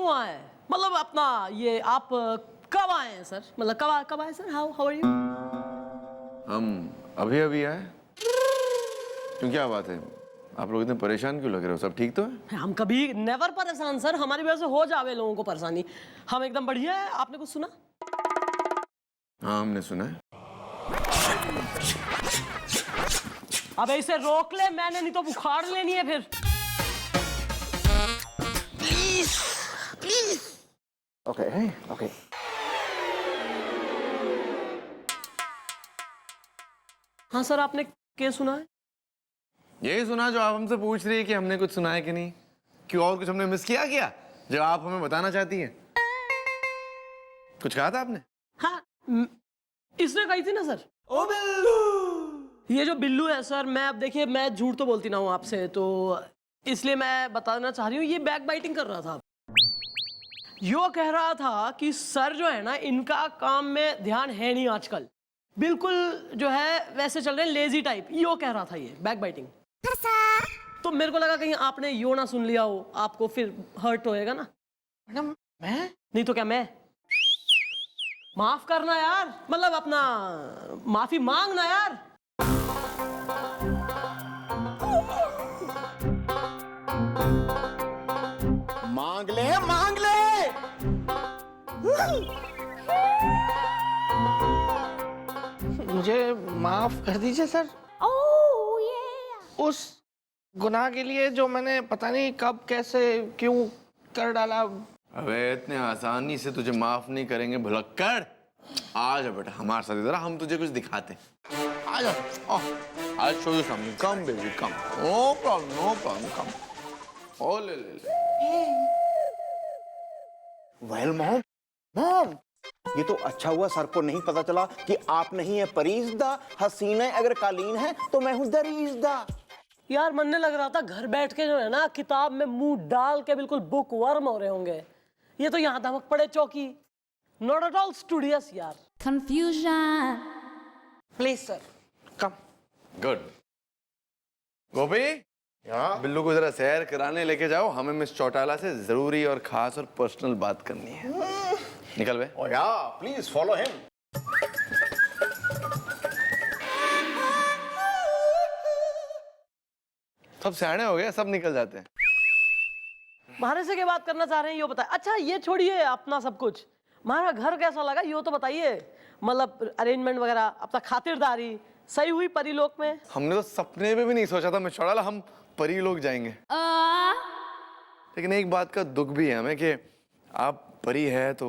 क्यों आए? मतलब अपना ये आप कब आए हैं सर? मतलब कब आए सर? How are you? हम अभी अभी आए। क्यों, क्या बात है? आप लोग इतने परेशान क्यों लग रहे हो? सब ठीक तो है? हम कभी नेवर परेशान सर, हमारी वजह से हो जावे लोगों को परेशानी। हम एकदम बढ़िया है। आपने कुछ सुना? हाँ, हमने सुना है। अब इसे रोक ले, मैंने नहीं तो उखाड़ लेनी है फिर। Please please. ओके। हाँ सर, आपने क्या सुना है? यही सुना जो आप हमसे पूछ रही है कि हमने कुछ सुना है कि नहीं। क्यों, और कुछ हमने मिस किया क्या जो आप हमें बताना चाहती हैं? कुछ कहा था आपने? हाँ, इसने कही थी ना सर। ओ बिल्लू। ये जो बिल्लू है सर, मैं अब देखिए, मैं झूठ तो बोलती ना हूँ आपसे, तो इसलिए मैं बताना चाह रही हूँ, ये बैक बाइटिंग कर रहा था। यो कह रहा था कि सर जो है ना, इनका काम में ध्यान है नहीं आजकल, बिल्कुल जो है वैसे चल रहे हैं, लेजी टाइप। यो कह रहा था ये बैक बाइटिंग। तो मेरे को लगा कहीं आपने यो ना सुन लिया हो, आपको फिर हर्ट होएगा ना। मैडम, मैं नहीं तो क्या मैं? माफ करना यार, मतलब अपना माफी मांगना यार। मांग ले। मुझे माफ कर दीजिए सर। उस गुनाह के लिए जो मैंने पता नहीं कब कैसे क्यों कर डाला। अबे इतने आसानी से तुझे माफ नहीं करेंगे भुलक्कड़। आ जा बेटा हमारे साथ इधर, हम तुझे कुछ दिखाते हैं। आ जा। I'll show you something. Come baby, come. No problem, come. ओ ले। वेल मॉम, ये तो अच्छा हुआ सर को नहीं पता चला कि आप नहीं है परीज़दा, हसीना अगर कालीन है तो मैं हूं दरीज़दा। यार मन ने लग रहा था घर बैठ के जो है ना, किताब में मुंह डाल के बिल्कुल बुक वर्म हो रहे होंगे। ये तो यहाँ धमक पड़े चौकी। नॉट एट ऑल स्टूडियस यार। Confusion. Please sir, come. Good. Gopi, Billu को जरा सैर कराने लेके जाओ, हमें मिस चौटाला से जरूरी और खास और पर्सनल बात करनी है। निकल बे। ओ या, प्लीज फॉलो हिम। सब सियाने हो गए, सब निकल जाते हैं। महाराज से क्या बात करना चाह रहे हैं, यो बताए। अच्छा ये छोड़िए अपना सब कुछ, हमारा घर कैसा लगा यो तो बताइए। मतलब अरेंजमेंट वगैरह, अपना खातिरदारी सही हुई परीलोक में? हमने तो सपने में भी नहीं सोचा था मिस चौटाला हम परी लोग जाएंगे। लेकिन एक बात का दुख भी है हमें कि आप परी है तो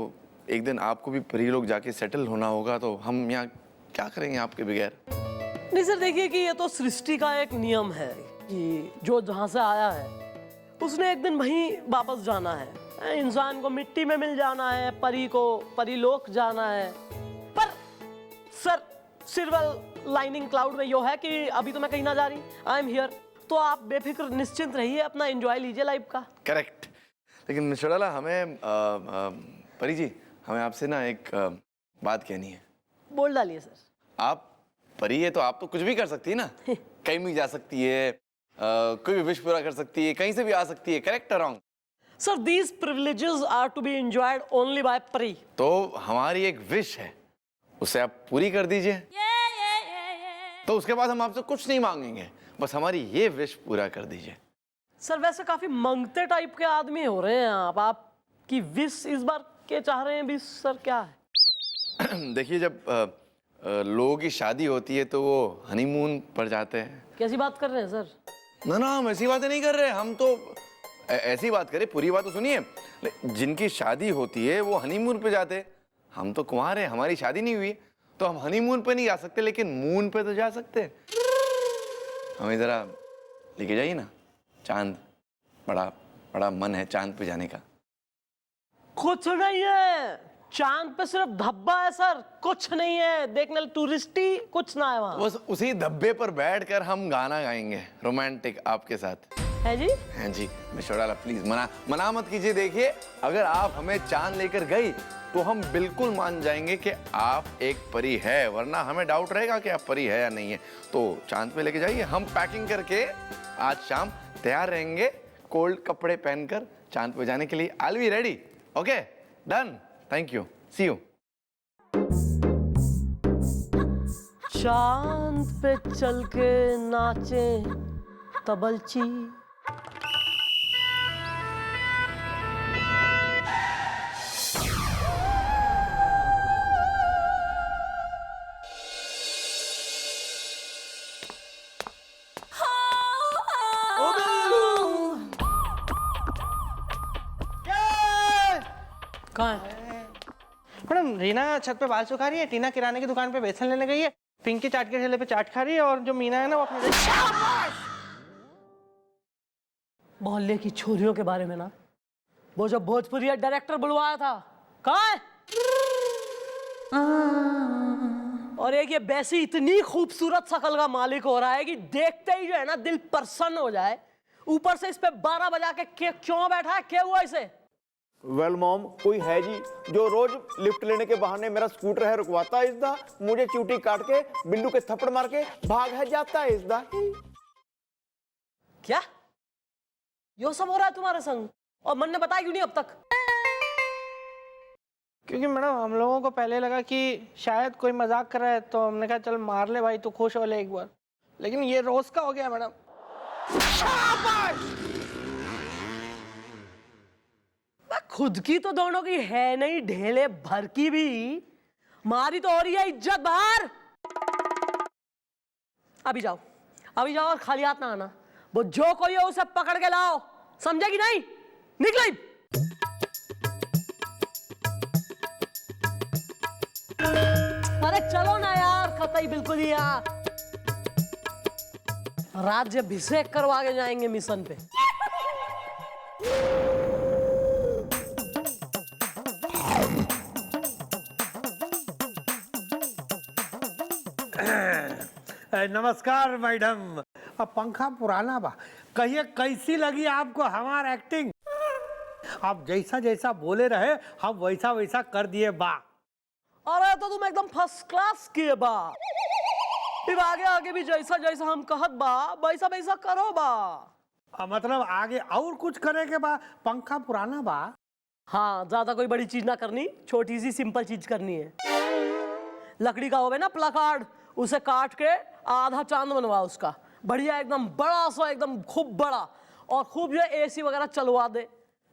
एक दिन आपको भी परी लोग जाके सेटल होना होगा, तो हम यहाँ क्या करेंगे आपके बगैर? नहीं सर, देखिए कि ये तो सृष्टि का एक नियम है कि जो जहाँ से आया है उसने एक दिन वहीं वापस जाना है। इंसान को मिट्टी में मिल जाना है, परी को परीलोक जाना है। पर सर सिल्वर लाइनिंग क्लाउड में यो है कि अभी तो मैं कहीं ना जा रही, आई एम हियर। तो आप बेफिक्र निश्चिंत रहिए, अपना एंजॉय लीजिए लाइफ का। करेक्ट। लेकिन मिस चौटाला हमें परी जी, हमें आपसे ना एक बात कहनी है। बोल डालिए सर। आप परी है तो आप तो कुछ भी कर सकती है ना। कहीं भी जा सकती है, कोई भी विश पूरा कर सकती है, कहीं से भी आ सकती है। करेक्ट और wrong? Sir these privileges are to be enjoyed only by Pari. तो हमारी एक विश है, उसे आप पूरी कर दीजिए। तो उसके बाद हम आपसे कुछ नहीं मांगेंगे, बस हमारी ये विश पूरा कर दीजिए। सर वैसे काफी मंगते टाइप के आदमी हो रहे हैं आप। आपकी विश इस बार क्या चाह रहे हैं? विश सर क्या है? देखिए, जब लोगों की शादी होती है तो वो हनीमून पर जाते हैं। कैसी बात कर रहे हैं सर? ना हम ऐसी बातें नहीं कर रहे, हम तो ऐसी बात करें। पूरी बात तो सुनिए। जिनकी शादी होती है वो हनीमून पे जाते हैं। हम तो कुंवार हैं, हमारी शादी नहीं हुई, तो हम हनीमून पे नहीं जा सकते, लेकिन मून पे तो जा सकते हैं। हमें जरा लेके जाइए ना चांद। बड़ा मन है चांद पे जाने का। कुछ नहीं है, चांद पे सिर्फ धब्बा है सर, कुछ नहीं है। देखने टूरिस्ट ही कुछ ना है वहाँ। बस उसी धब्बे पर बैठकर हम गाना गाएंगे रोमांटिक आपके साथ। है जी? हैं जी। मिस चौटाला प्लीज मना मत कीजिए। देखिए, अगर आप हमें चांद लेकर गई तो हम बिल्कुल मान जाएंगे कि आप एक परी है, वरना हमें डाउट रहेगा कि आप परी है या नहीं है। तो चांद पे लेके जाइए, हम पैकिंग करके आज शाम तैयार रहेंगे। कोल्ड कपड़े पहनकर चांद पे जाने के लिए। I be ready. Okay done, thank you, see you. चांद पे चल के नाचे तबलची। कहाँ है? मैडम रीना छत पे बाल सुखा रही है, टीना किराने की दुकान पे बेसन लेने गई है, पिंकी चाट के ठेले पे चाट खा रही है, और जो मीना है ना वो अपने मोहल्ले की छोरियों के बारे में ना, वो जो भोजपुरी डायरेक्टर बुलवाया था, कहाँ है? और एक ये वैसी इतनी खूबसूरत शकल का मालिक हो रहा है कि देखते ही जो है ना दिल प्रसन्न हो जाए। ऊपर से इस पे 12 बजा के क्यों बैठा है? क्या हुआ इसे? वेल मॉम, कोई है जी जो रोज लिफ्ट लेने के बहाने मेरा स्कूटर है रुकवाता है इसदा, मुझे चूटी काट के बिल्लू के थप्पड़ मार के भाग है जाता है इसदा। क्या यो सब हो रहा है तुम्हारे संग? और मन ने बताया क्यों नहीं अब तक? क्योंकि मैडम हम लोगों को पहले लगा कि शायद कोई मजाक कर रहा है, तो हमने कहा चल मार ले भाई, तू खुश हो ले एक बार, लेकिन ये रोज का हो गया मैडम। खुद की तो दोनों की है नहीं, ढेले भर की भी मारी तो हो रही है इज्जत बाहर। अभी जाओ और खाली हाथ ना आना। वो जो कोई है उसे पकड़ के लाओ, समझे कि नहीं? निकले। अरे चलो ना यार, कतई बिल्कुल ही यार। राज्याभिषेक करवा के जाएंगे मिशन पे। नमस्कार मैडम। अब पंखा पुराना बा, कहिए कैसी लगी आपको हमार एक्टिंग? आप जैसा जैसा बोले रहे हम वैसा वैसा कर दिए बा। अरे तो तुम एकदम फर्स्ट क्लास किए बा। फिर आगे आगे भी जैसा जैसा हम कहत बा वैसा वैसा करो बा। मतलब आगे और कुछ करे के बा? पंखा पुराना बा। हाँ, ज्यादा कोई बड़ी चीज ना करनी, छोटी सी सिंपल चीज करनी है। लकड़ी का होवे ना प्लाकार्ड, उसे काट के आधा चांद बनवा उसका, बढ़िया एकदम बड़ा सा, एकदम खूब बड़ा, और खूब जो एसी वगैरह चलवा दे।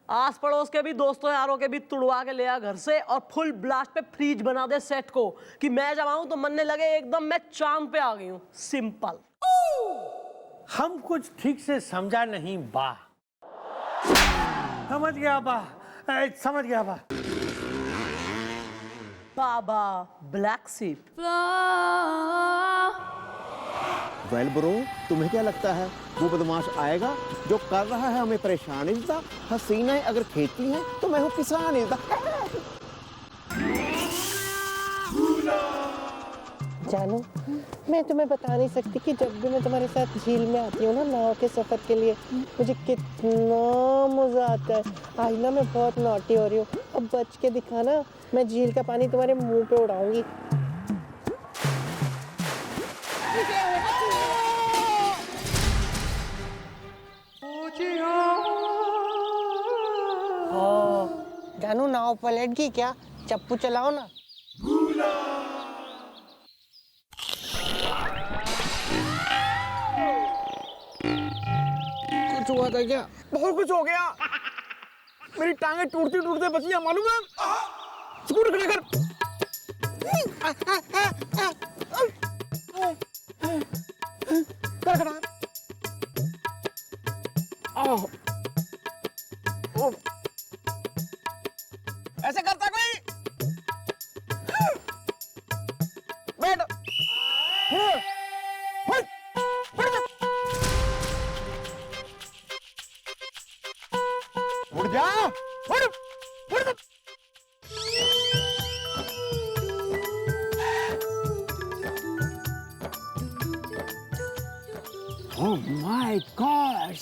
आस पड़ोस के भी दोस्तों यारों के भी तुड़वा के ले आ घर से, और फुल ब्लास्ट पे फ्रीज बना दे सेट को, कि मैं जब आऊं तो मनने लगे एकदम मैं चांद पे आ गई हूं। सिंपल। हम कुछ ठीक से समझा नहीं बा। समझ गया बा, समझ गया बा। Baa baa black ship. Well bro, तुम्हें क्या लगता है वो बदमाश आएगा जो कर रहा है हमें परेशान? इसदा हसीनाएं अगर खेती हैं तो मैं हूँ किसान इसदा। जानू, मैं तुम्हें बता नहीं सकती कि जब भी मैं तुम्हारे साथ झील में आती हूँ ना नाव के सफर के लिए, मुझे कितना मजा आता है। आज ना मैं बहुत नॉटी हो रही हूँ, अब बच के दिखाना, मैं झील का पानी तुम्हारे मुंह पे उड़ाऊंगी। जानू, नाव पलट गई क्या? चप्पू चलाओ ना। कुछ हुआ था क्या? बहुत कुछ हो गया, मेरी टांगे टूटते टूटते बची है, मालूम है? स्कूटर खड़ा कर। खड़ा ऐसे करता कोई? बैठ। उड़ जा, उड़, उड़। ओह माय गॉड,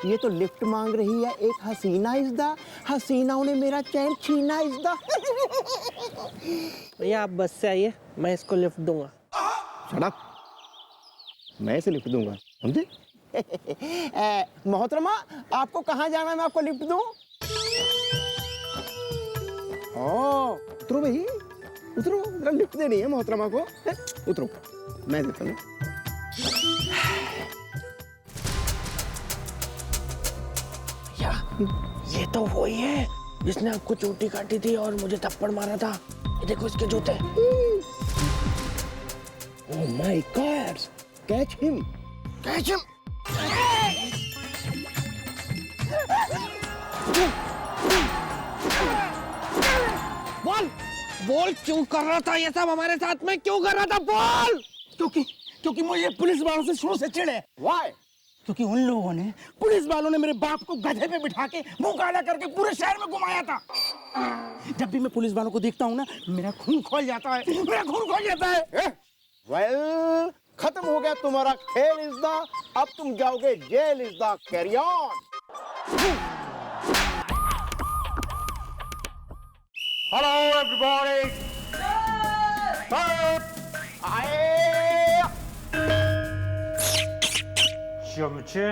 ये तो लिफ्ट मांग रही है एक हसीना इसदा। हसीनाओं ने मेरा चैन छीना इसदा। भैया आप बस से आइए, मैं इसको लिफ्ट दूंगा। शट अप, मैं इसे लिफ्ट दूंगा, समझे? मोहतरमा आपको कहाँ जाना है, मैं आपको लिफ्ट दूं? उतरो भाई, उतरो, जरा लिफ्ट देनी है मोहतरमा को। उतरो, मैं देता हूँ। ये तो वही है जिसने आपको चोटी काटी थी और मुझे थप्पड़ मारा था। ये देखो इसके जूते। Oh my God, catch him, catch him. बोल बोल, क्यों कर रहा था ये सब हमारे साथ में? क्यों कर रहा था? बोल। क्योंकि मुझे पुलिस वालों से शुरू से चिढ़ है। Why? क्योंकि उन लोगों ने, पुलिस वालों ने मेरे बाप को गधे पे बिठा के मुंह काला करके पूरे शहर में घुमाया था। जब भी मैं पुलिस वालों को देखता हूँ ना, मेरा खून खोल जाता है, मेरा खून खोल जाता है। वेल, खत्म हो गया तुम्हारा खेल इज़दा, अब तुम जाओगे जेल इज़दा। Carry on. Hello everybody. चमचे।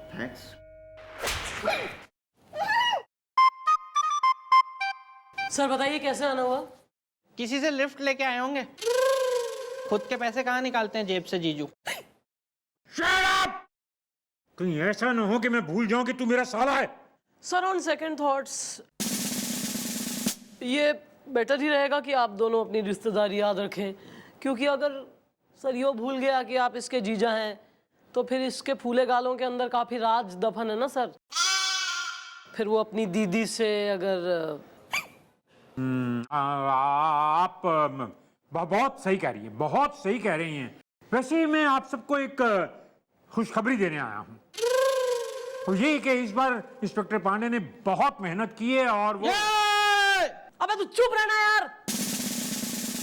थैंक्स। सर बताइए कैसे आना हुआ? किसी से लिफ्ट लेके आए होंगे। खुद के पैसे कहाँ निकालते हैं जेब से जीजू? कहीं ऐसा ना हो कि मैं भूल जाऊं कि तू मेरा साला है। सर ऑन सेकंड थॉट्स ये बेटर ही रहेगा कि आप दोनों अपनी रिश्तेदारी याद रखें, क्योंकि अगर सर यो भूल गया कि आप इसके जीजा हैं तो फिर इसके फूले गालों के अंदर काफी राज दफन है ना सर। फिर वो अपनी दीदी से अगर आप बहुत सही कह रही हैं, बहुत सही कह रही हैं। वैसे मैं आप सबको एक खुशखबरी देने आया हूँ, और ये कि इस बार इंस्पेक्टर पांडे ने बहुत मेहनत की है और वो अबे तू चुप रहना यार।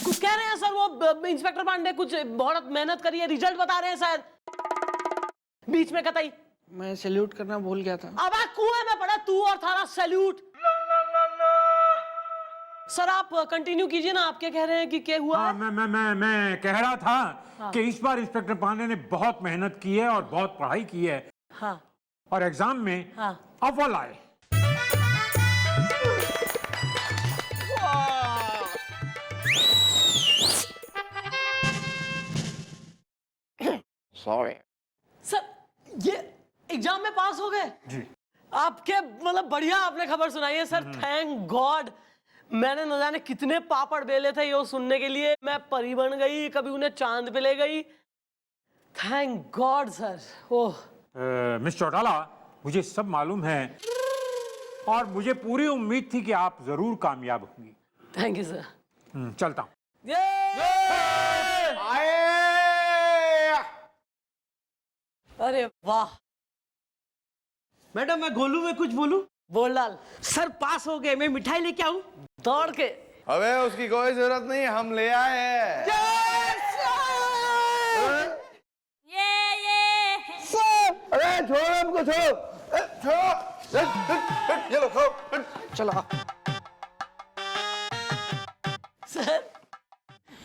कुछ कह रहे हैं सर वो इंस्पेक्टर पांडे कुछ बहुत मेहनत करी है, रिजल्ट बता रहे हैं शायद बीच में कतई। मैं सैल्यूट करना भूल गया था। अबे कुएं में पड़ा तू और थारा सैल्यूट। सर आप कंटिन्यू कीजिए ना, आप क्या कह रहे हैं कि क्या हुआ? हाँ, मैं कह रहा था कि इस बार इंस्पेक्टर पांडे ने बहुत मेहनत की है और बहुत पढ़ाई की है। हाँ और एग्जाम में अव्वल आए। सॉरी सर, ये एग्जाम में पास हो गए जी। आपके मतलब बढ़िया आपने खबर सुनाई है सर, थैंक गॉड। मैंने न जाने कितने पापड़ बेले थे ये सुनने के लिए। मैं परी बन गई, कभी उन्हें चांद पे ले गई। Thank God sir. Oh miss Chautala, मुझे सब मालूम है और मुझे पूरी उम्मीद थी कि आप जरूर कामयाब होंगी। Thank you sir. चलता हूँ। अरे वाह। मैडम मैं गोलू में कुछ बोलूं? बोल डाल। सर पास हो गए, मैं मिठाई लेके आऊं? दौड़ के। अबे उसकी कोई जरूरत नहीं, हम ले आए हैं। अरे छोड़ो हमको, छोड़ो, छोड़ो। ये लो खाओ। चलो। सर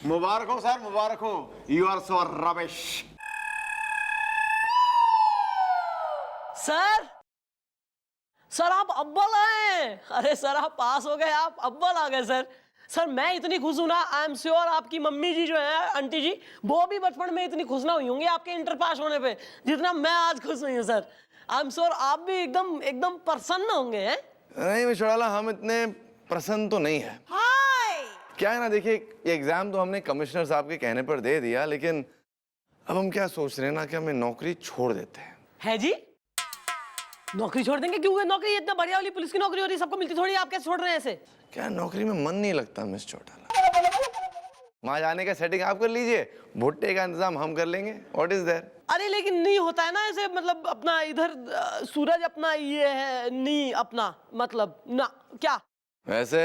मुबारक हो सर, मुबारक हो। You are so rubbish. Sir sir आप अव्वल आए। अरे सर आप पास हो गए, आप अव्वल आ गए सर। सर मैं इतनी खुश हूं ना, आई एम श्योर आपकी मम्मी जी जो है आंटी जी, वो भी बचपन में इतनी खुश ना हुई होंगी आपके इंटर पास होने पे जितना मैं आज खुश हुई हूँ सर। आई एम श्योर आप भी एकदम एकदम प्रसन्न होंगे हैं? नहीं मिस चौटाला, हम इतने प्रसन्न तो नहीं है। क्या है ना, देखिए ये एग्जाम तो हमने कमिश्नर साहब के कहने पर दे दिया, लेकिन अब हम क्या सोच रहे हैं ना कि हमें नौकरी छोड़ देते हैं। है जी? नौकरी छोड़ देंगे? क्यों? नौकरी इतना बढ़िया वाली पुलिस की नौकरी हो रही है, सबको मिलती थोड़ी, आप कैसे छोड़ रहे हैं ऐसे? क्या नौकरी में मन नहीं लगता मिस चौटाला? वहां जाने का सेटिंग आप कर लीजिए, भुट्टे का इंतजाम हम कर लेंगे। What is there? अरे लेकिन नहीं होता है ना ऐसे, मतलब अपना इधर सूरज अपना ये है, नहीं अपना मतलब ना क्या? वैसे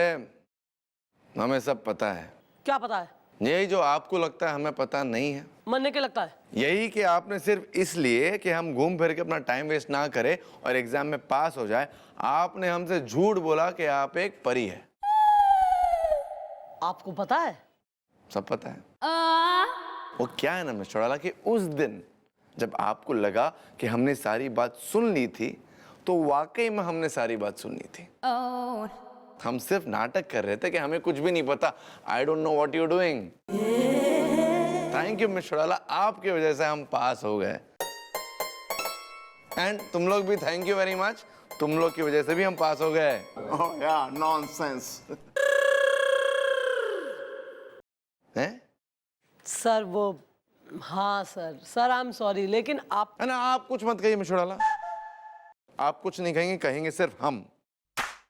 हमें सब पता है। क्या पता है? यही जो आपको लगता है हमें पता नहीं है। मरने के लगता है। यही कि आपने सिर्फ इसलिए कि हम घूम फिर के अपना टाइम वेस्ट ना करें और एग्जाम में पास हो जाए, आपने हमसे झूठ बोला कि आप एक परी है। आपको पता है? सब पता है। वो क्या है ना मिस चौटाला कि उस दिन जब आपको लगा कि हमने सारी बात सुन ली थी तो वाकई में हमने सारी बात सुननी थी। हम सिर्फ नाटक कर रहे थे कि हमें कुछ भी नहीं पता। I don't know what you doing. Thank you miss Chaudala, आपकी वजह से हम पास हो गए। एंड तुम लोग भी थैंक यू वेरी मच, तुम लोग की वजह से भी हम पास हो गए। ओह या नॉनसेंस। हैं? सर वो, हाँ सर आई एम सॉरी, लेकिन आप है ना, आप कुछ मत कहिए मिस चौड़ाला, आप कुछ नहीं कहेंगे, कहेंगे सिर्फ हम।